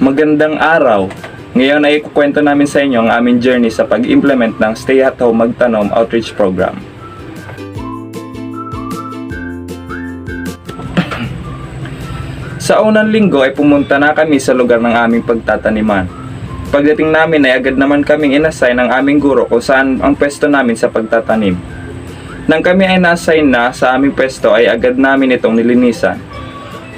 Magandang araw! Ngayon ay ikukwento namin sa inyo ang aming journey sa pag-implement ng Stay at Home Magtanom Outreach Program. Sa unang linggo ay pumunta na kami sa lugar ng aming pagtataniman. Pagdating namin ay agad naman kaming inassign ng aming guro kung saan ang pwesto namin sa pagtatanim. Nang kami ay na-assign na sa aming pwesto ay agad namin itong nilinisan.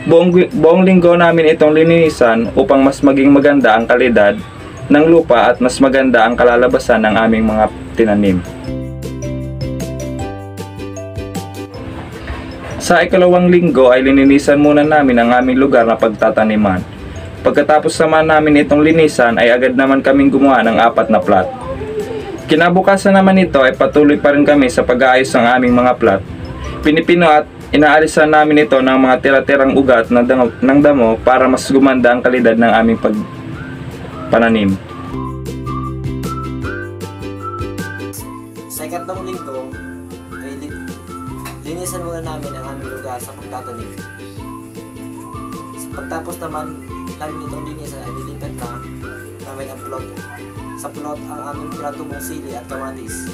Buong linggo namin itong linisan upang mas maging maganda ang kalidad ng lupa at mas maganda ang kalalabasan ng aming mga tinanim. Sa ikalawang linggo ay lininisan muna namin ang aming lugar na pagtataniman. Pagkatapos naman namin itong linisan ay agad naman kaming gumawa ng 4 na plot. Kinabukasan naman ito ay patuloy pa rin kami sa pag-aayos ng aming mga plot. Pinipino at inaalisan namin ito ng mga tira-tirang ugat ng damo para mas gumanda ang kalidad ng aming pananim. Sa ikatlong linggo, ay linisan muna namin ang aming lugar sa pagtatanim. Pagtapos naman namin itong linisan ay nilipat na namin ang plot. Sa plot ang aming pinatubong sili at kamatis.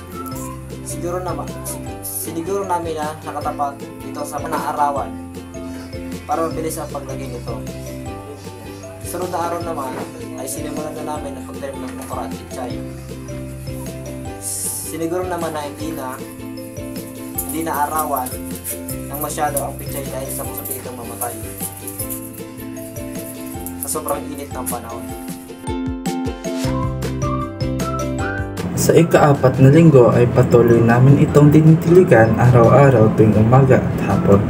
Siniguro namin na nakatapat ito sa panaarawan para mabilis ang paglagay nito. Sunod na araw naman ay sinimulan na namin ang pagtanim ng okra at pichay. Siniguro naman na hindi na arawan ng masyado ang pichay dahil sa posible itong mamatay sa sobrang init ng panahon. Sa ika-4 na linggo ay patuloy namin itong dinitiligan araw-araw tuwing umaga at hapon.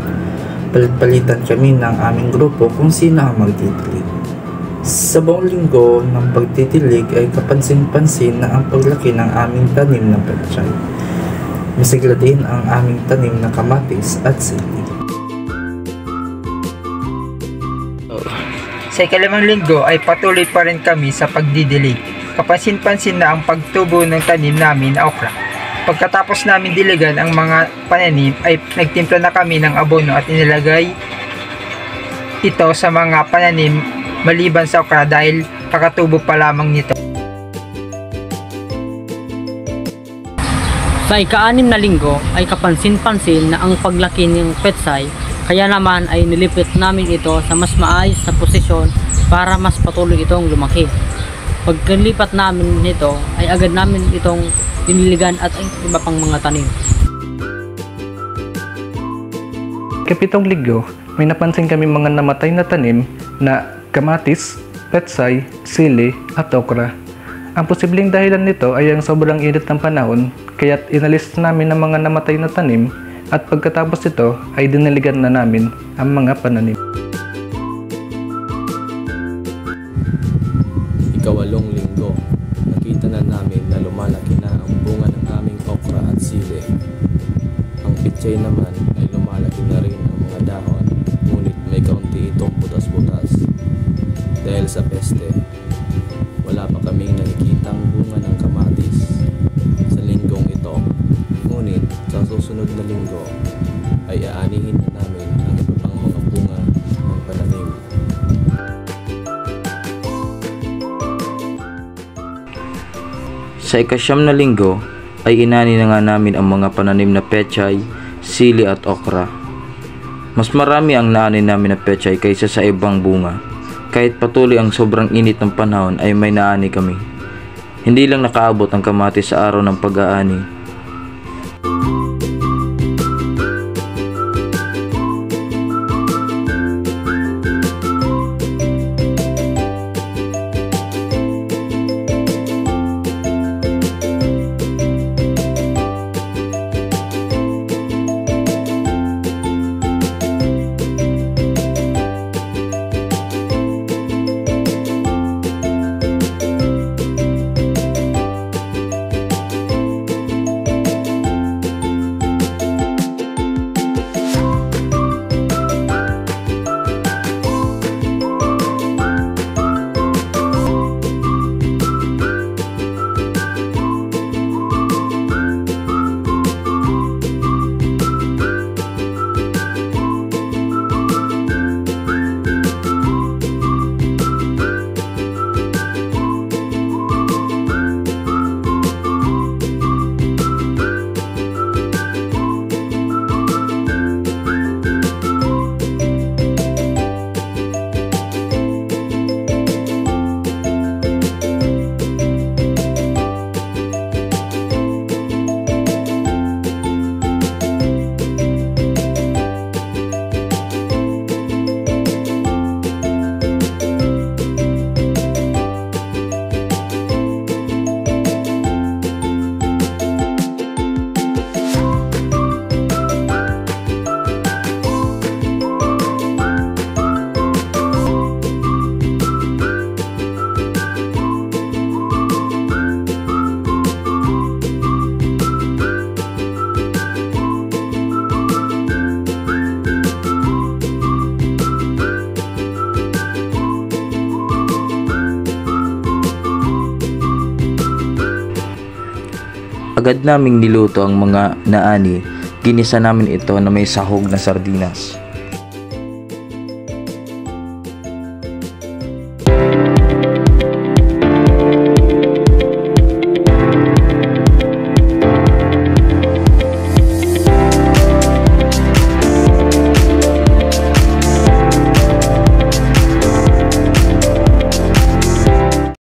Palit-palitan kami ng aming grupo kung sino ang magtitilig. Sa buong linggo ng pagtitilig ay kapansin-pansin na ang paglaki ng aming tanim ng pechay. Masigla din ang aming tanim na kamatis at sili. Sa ikalimang linggo ay patuloy pa rin kami sa pagdidilig. Kapansin-pansin na ang pagtubo ng tanim namin na okra. Pagkatapos namin diligan ang mga pananim ay nagtimpla na kami ng abono at inilagay ito sa mga pananim maliban sa okra dahil kakatubo pa lamang nito. Sa ika-6 na linggo ay kapansin-pansin na ang paglaki ng pechay, kaya naman ay nilipit namin ito sa mas maayos na posisyon para mas patuloy itong lumaki. Pagkalipat namin nito ay agad namin itong diniligan at iba pang mga tanim. Kapitong linggo, may napansin kami mga namatay na tanim na kamatis, pechay, sili at okra. Ang posibleng dahilan nito ay ang sobrang init ng panahon, kaya't inalis namin ang mga namatay na tanim at pagkatapos ito ay diniligan na namin ang mga pananim. Ikawalong linggo, nakita na namin na lumalaki na ang bunga ng aming okra at sili. Ang pichay naman ay lumalaki na rin ang mga dahon, ngunit may kaunti itong butas-butas. Dahil sa peste, wala pa kaming nakikitang bunga ng kamatis sa linggong ito. Ngunit sa susunod na linggo ay aanihin na namin ang iba pang mga bunga ng pananim. Sa ika-9 na linggo ay inani na nga namin ang mga pananim na pechay, sili at okra. Mas marami ang naani namin na pechay kaysa sa ibang bunga. Kahit patuloy ang sobrang init ng panahon ay may naani kami. Hindi lang nakaabot ang kamatis sa araw ng pag-aani. Agad naming niluto ang mga naani. Ginisa namin ito na may sahog na sardinas.